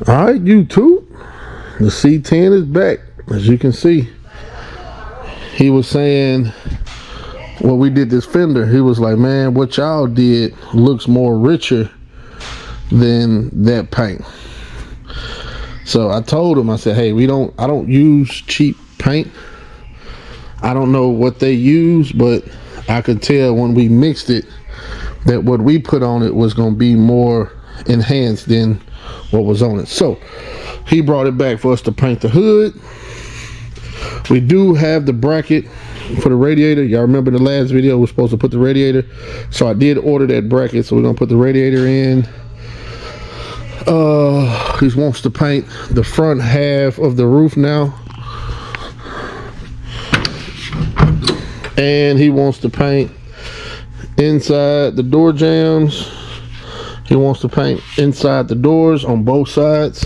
Alright, YouTube, the C10 is back. As you can see, he was saying when we did this fender, he was like, man, what y'all did looks more richer than that paint. So I told him, I said, hey, I don't use cheap paint. I don't know what they use, but I could tell when we mixed it that what we put on it was going to be more enhanced than what was on it. So he brought it back for us to paint the hood. We do have the bracket for the radiator. Y'all remember the last video we were supposed to put the radiator, so I did order that bracket, so we're gonna put the radiator in. He wants to paint the front half of the roof now, and he wants to paint inside the door jambs. He wants to paint inside the doors on both sides.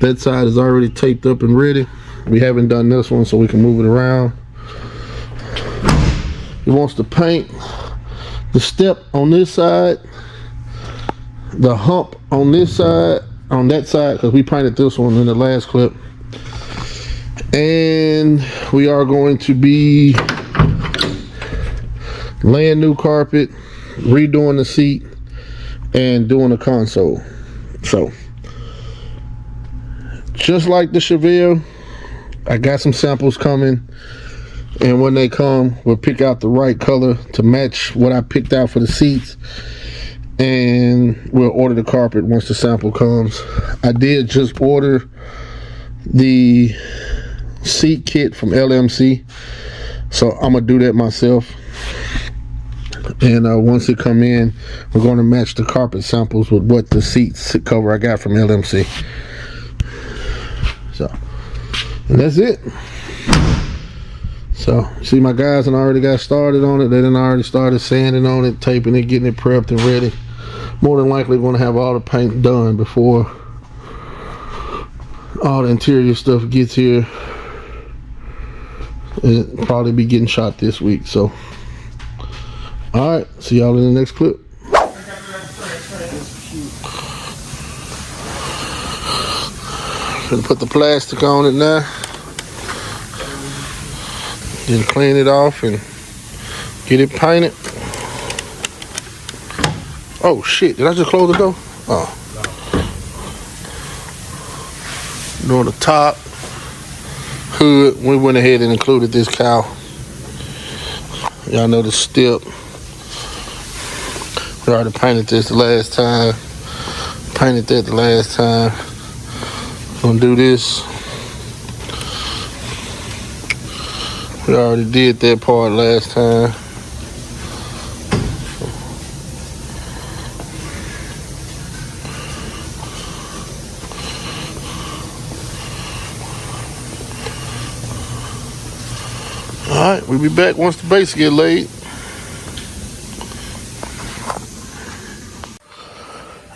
That side is already taped up and ready. We haven't done this one, so we can move it around. He wants to paint the step on this side, the hump on this side, on that side, because we painted this one in the last clip. And we are going to be laying new carpet, redoing the seat, and doing the console. So just like the Chevelle, I got some samples coming, and when they come, we'll pick out the right color to match what I picked out for the seats, and we'll order the carpet once the sample comes. I did just order the seat kit from LMC, so I'm gonna do that myself. And once it come in, we're going to match the carpet samples with what the seats cover I got from LMC. So, and that's it. So, see, my guys and already got started on it. They done already started sanding on it, taping it, getting it prepped and ready. More than likely going to have all the paint done before all the interior stuff gets here. It'll probably be getting shot this week. So, alright, see y'all in the next clip. Gonna put the plastic on it now. Then clean it off and get it painted. Oh shit, did I just close the door? Oh. Doing the top, hood, we went ahead and included this cowl. Y'all know the step. We already painted this the last time. Painted that the last time. Gonna do this. We already did that part last time. Alright, we'll be back once the base get laid.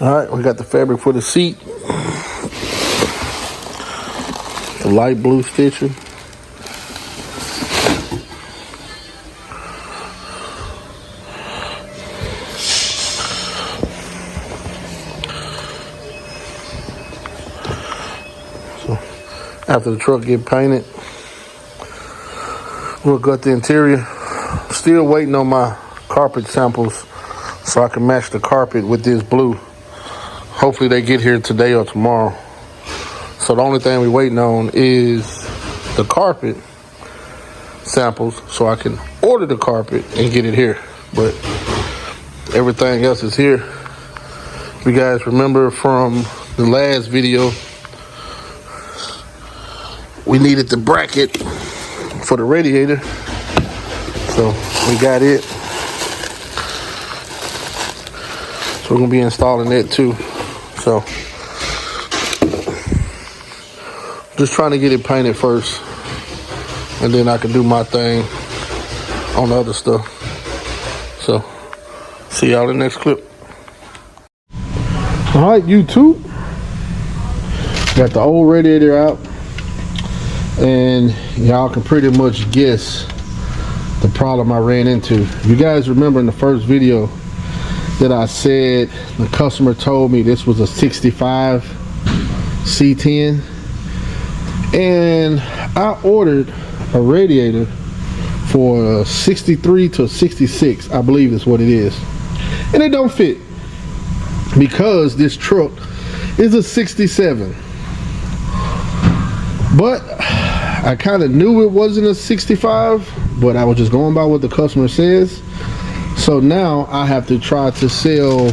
Alright, we got the fabric for the seat. The light blue stitching. So after the truck get painted, we'll gut the interior. Still waiting on my carpet samples so I can match the carpet with this blue. Hopefully they get here today or tomorrow. So the only thing we're waiting on is the carpet samples so I can order the carpet and get it here. But everything else is here. If you guys remember from the last video, we needed the bracket for the radiator. So we got it. So we're gonna be installing that too. So just trying to get it painted first, and then I can do my thing on the other stuff. So see y'all in the next clip. All right, YouTube, got the old radiator out, and y'all can pretty much guess the problem I ran into. If you guys remember in the first video that I said the customer told me this was a 65 C10, and I ordered a radiator for 63 to 66, I believe is what it is, and it don't fit because this truck is a 67. But I kind of knew it wasn't a 65, but I was just going by what the customer says. So now I have to try to sell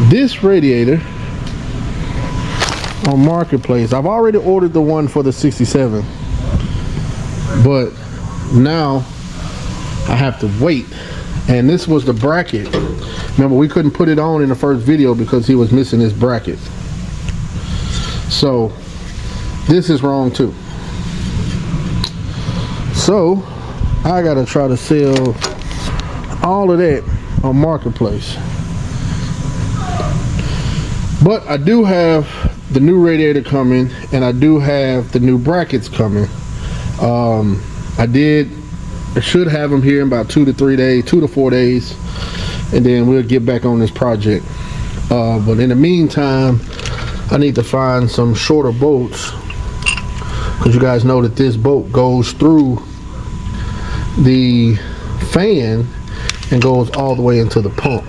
this radiator on Marketplace. I've already ordered the one for the 67, but now I have to wait. And this was the bracket. Remember, we couldn't put it on in the first video because he was missing this bracket. So this is wrong too. So I gotta try to sell all of that on Marketplace. But I do have the new radiator coming, and I do have the new brackets coming. I should have them here in about 2 to 3 days, 2 to 4 days, and then we'll get back on this project. But in the meantime, I need to find some shorter bolts, because you guys know that this bolt goes through the fan and goes all the way into the pump.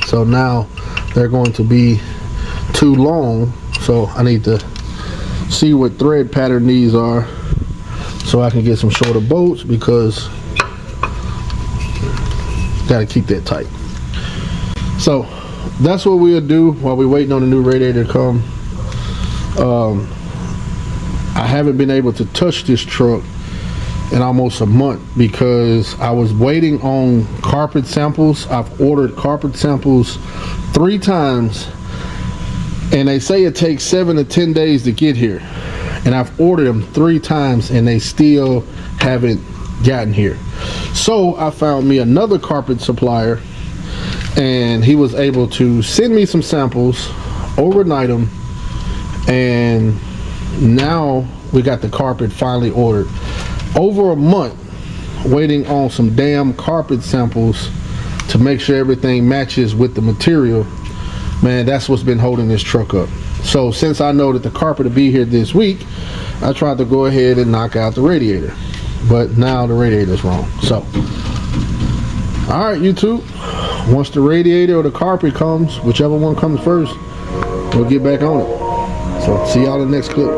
So now they're going to be too long, so I need to see what thread pattern these are so I can get some shorter bolts, because gotta keep that tight. So that's what we'll do while we're waiting on the new radiator to come. I haven't been able to touch this truck in almost a month because I was waiting on carpet samples. I've ordered carpet samples 3 times, and they say it takes 7 to 10 days to get here, and I've ordered them 3 times and they still haven't gotten here. So I found me another carpet supplier, and he was able to send me some samples, overnight them, and now we got the carpet finally ordered. Over a month waiting on some damn carpet samples to make sure everything matches with the material. Man, that's what's been holding this truck up. So since I know that the carpet will be here this week, I tried to go ahead and knock out the radiator, but now the radiator's wrong. So alright, YouTube, once the radiator or the carpet comes, whichever one comes first, we'll get back on it. So see y'all in the next clip.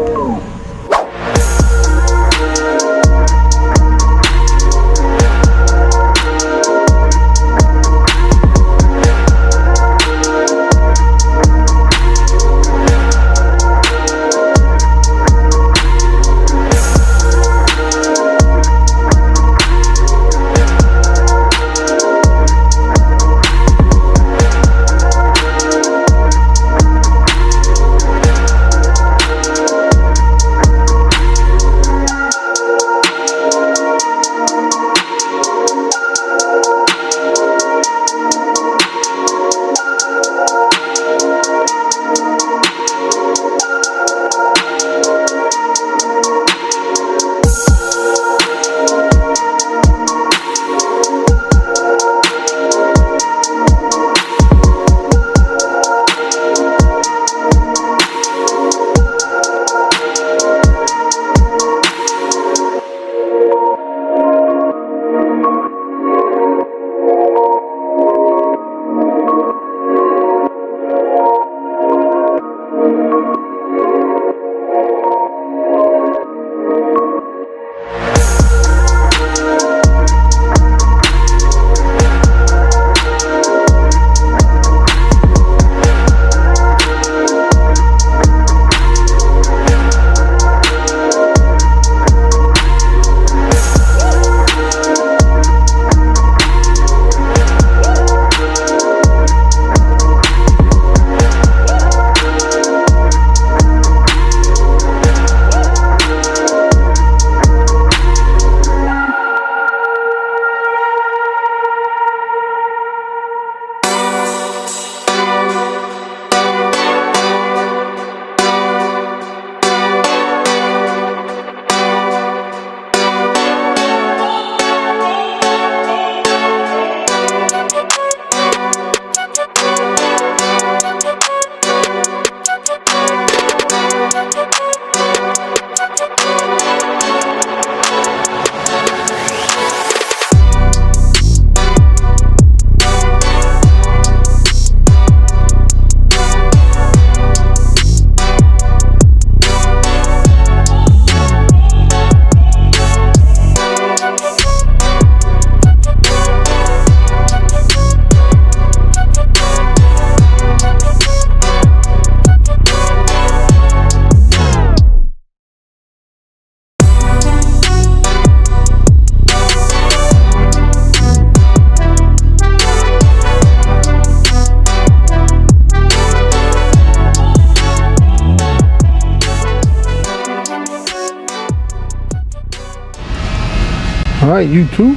All right, YouTube.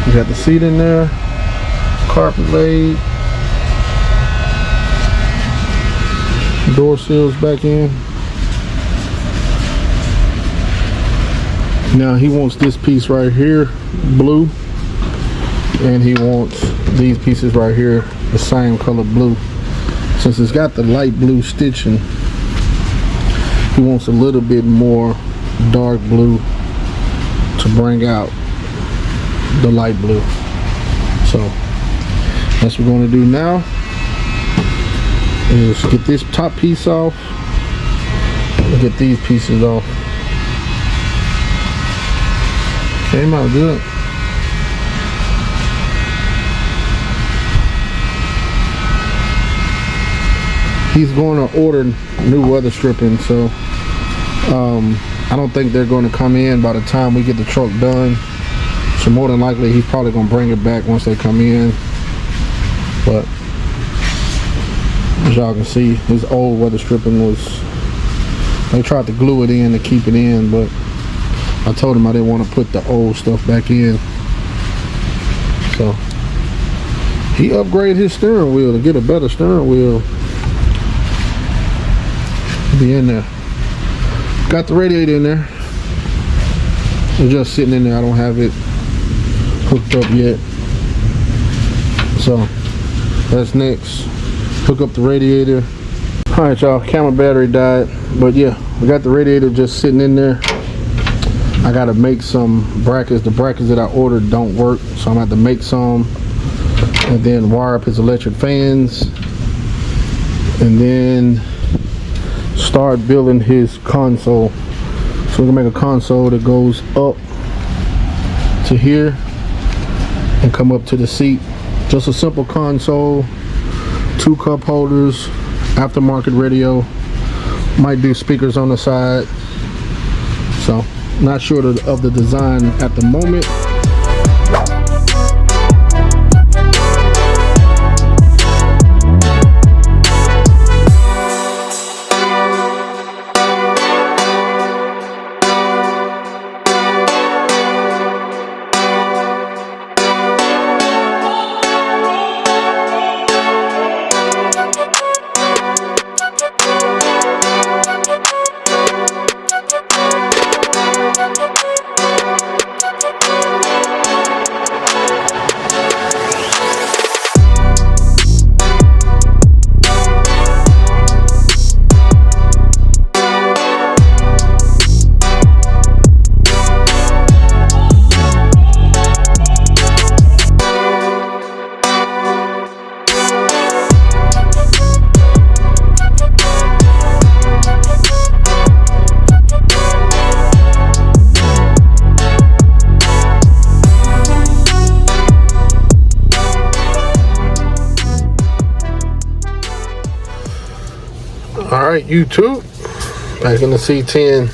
We got the seat in there, carpet laid, door seals back in. Now he wants this piece right here blue, and he wants these pieces right here the same color blue. Since it's got the light blue stitching, he wants a little bit more dark blue to bring out the light blue. So that's what we're going to do now is get this top piece off and get these pieces off. Came out good. He's going to order new weather stripping, so I don't think they're going to come in by the time we get the truck done. So more than likely he's probably going to bring it back once they come in. But as y'all can see, his old weather stripping was, they tried to glue it in to keep it in, but I told him I didn't want to put the old stuff back in. So he upgraded his steering wheel to get a better steering wheel. Be in there. Got the radiator in there. It's just sitting in there. I don't have it hooked up yet. So that's next. Hook up the radiator. Alright y'all, camera battery died. But yeah, we got the radiator just sitting in there. I gotta make some brackets. The brackets that I ordered don't work, so I'm gonna have to make some and then wire up his electric fans and then start building his console. So we're gonna make a console that goes up to here and come up to the seat. Just a simple console, 2 cup holders, aftermarket radio, might do speakers on the side. So not sure of the design at the moment. Alright YouTube, back in the C10.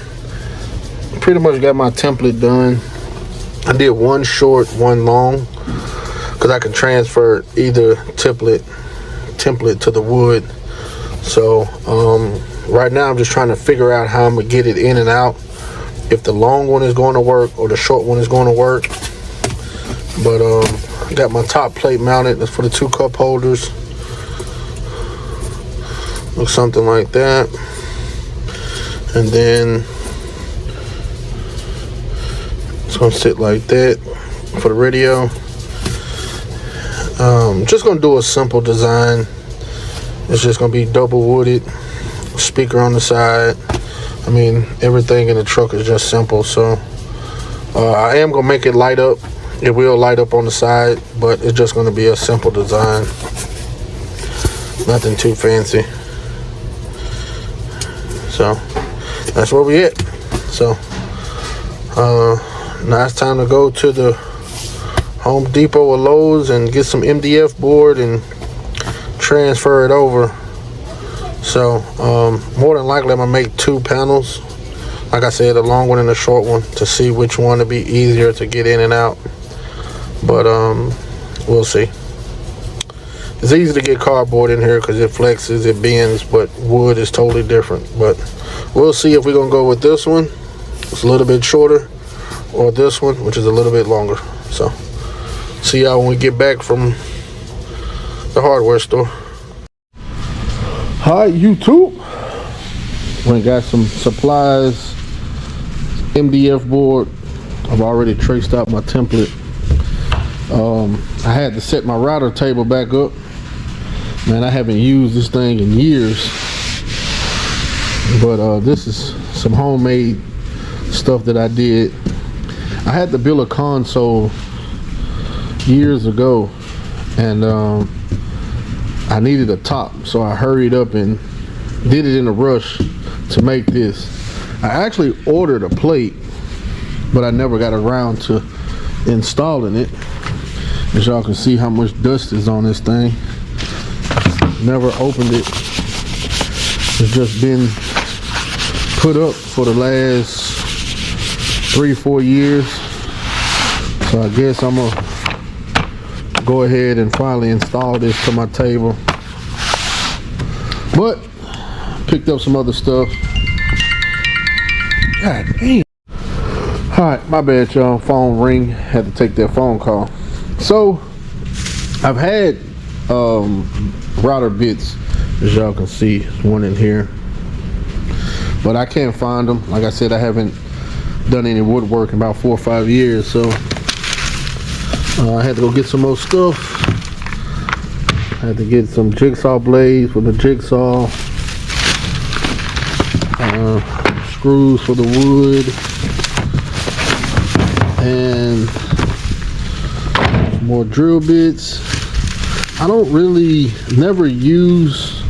Pretty much got my template done. I did one short, one long, because I can transfer either template to the wood. So right now I'm just trying to figure out how I'm gonna get it in and out, if the long one is going to work or the short one is going to work. But I got my top plate mounted. That's for the 2 cup holders. Looks something like that. And then it's gonna sit like that for the radio. Just gonna do a simple design. It's just gonna be double wooded, speaker on the side. I mean, everything in the truck is just simple. So I am gonna make it light up. It will light up on the side, but it's just gonna be a simple design. Nothing too fancy. So that's where we at. So now it's time to go to the Home Depot or Lowe's and get some MDF board and transfer it over. So more than likely I'm gonna make 2 panels, like I said, a long one and a short one, to see which one would be easier to get in and out. But we'll see. It's easy to get cardboard in here because it flexes, it bends, but wood is totally different. But we'll see if we're gonna go with this one. It's a little bit shorter, or this one, which is a little bit longer. So see y'all when we get back from the hardware store. Hi YouTube, went and got some supplies, MDF board. I've already traced out my template. I had to set my router table back up. Man, I haven't used this thing in years, but this is some homemade stuff that I did. I had to build a console years ago, and I needed a top, so I hurried up and did it in a rush to make this. I actually ordered a plate, but I never got around to installing it. As y'all can see how much dust is on this thing. Never opened it. It's just been put up for the last 3-4 years. So I guess I'm gonna go ahead and finally install this to my table. But picked up some other stuff. God damn. Alright, my bad y'all. Phone ring. Had to take that phone call. So I've had router bits, as y'all can see, one in here, but I can't find them. Like I said, I haven't done any woodwork in about 4 or 5 years, so I had to go get some more stuff. I had to get some jigsaw blades for the jigsaw, screws for the wood, and more drill bits. I don't really never use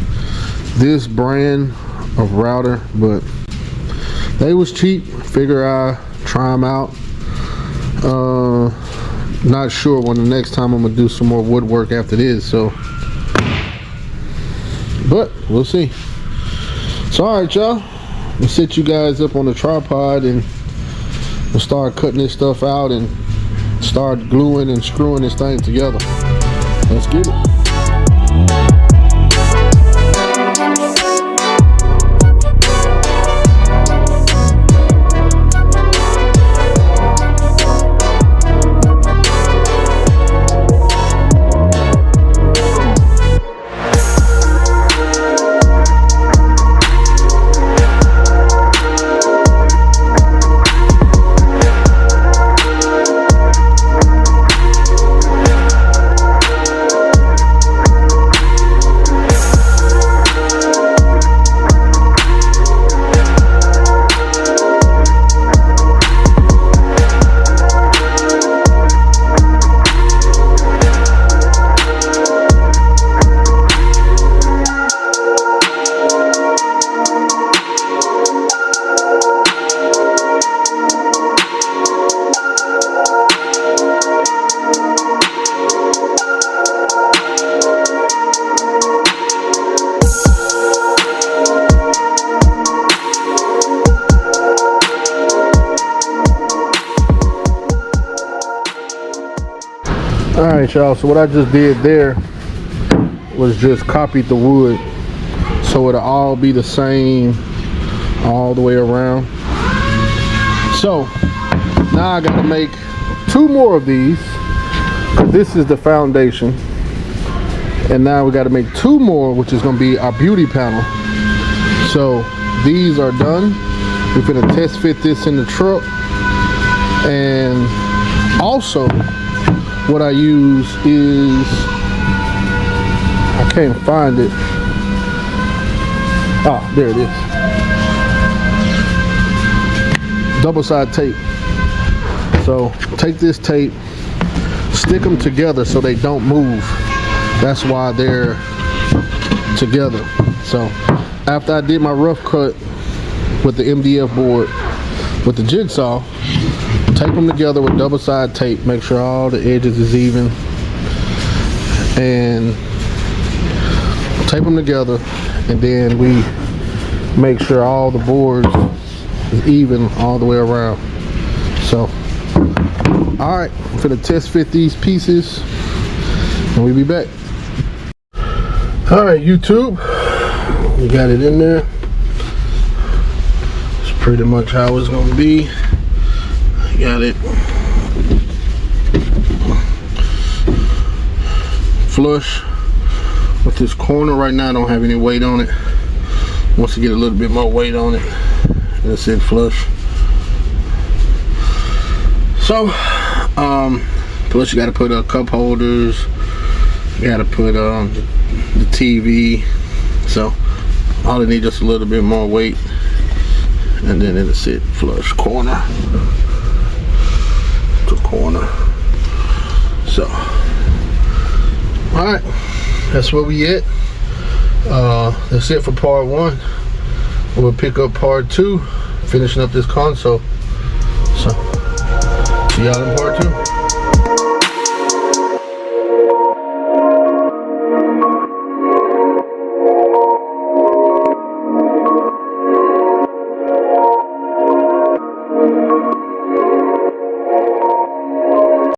this brand of router, but they was cheap. Figure I try them out. Not sure when the next time I'm gonna do some more woodwork after this, so but we'll see. So alright y'all, we'll set you guys up on the tripod and we'll start cutting this stuff out and start gluing and screwing this thing together. Let's get it. Alright y'all, so what I just did there was just copied the wood so it'll all be the same all the way around. So now I gotta make 2 more of these, because this is the foundation, and now we gotta make 2 more, which is gonna be our beauty panel. So these are done. We're gonna test fit this in the truck, and also what I use is, I can't find it. Ah, there it is. Double-side tape. So take this tape, stick them together so they don't move. That's why they're together. So after I did my rough cut with the MDF board with the jigsaw, tape them together with double-side tape, make sure all the edges is even, and tape them together, and then we make sure all the boards is even all the way around. So alright, I'm gonna test fit these pieces and we'll be back. Alright YouTube, we got it in there. It's pretty much how it's gonna be. got it flush with this corner. Right now I don't have any weight on it. Once you get a little bit more weight on it, that's it, flush. So plus you got to put cup holders, you got to put the TV, so all it needs just a little bit more weight, and then it'll sit flush corner to corner. So alright, that's where we at. That's it for part 1. We'll pick up part 2, finishing up this console. So see y'all in part 2.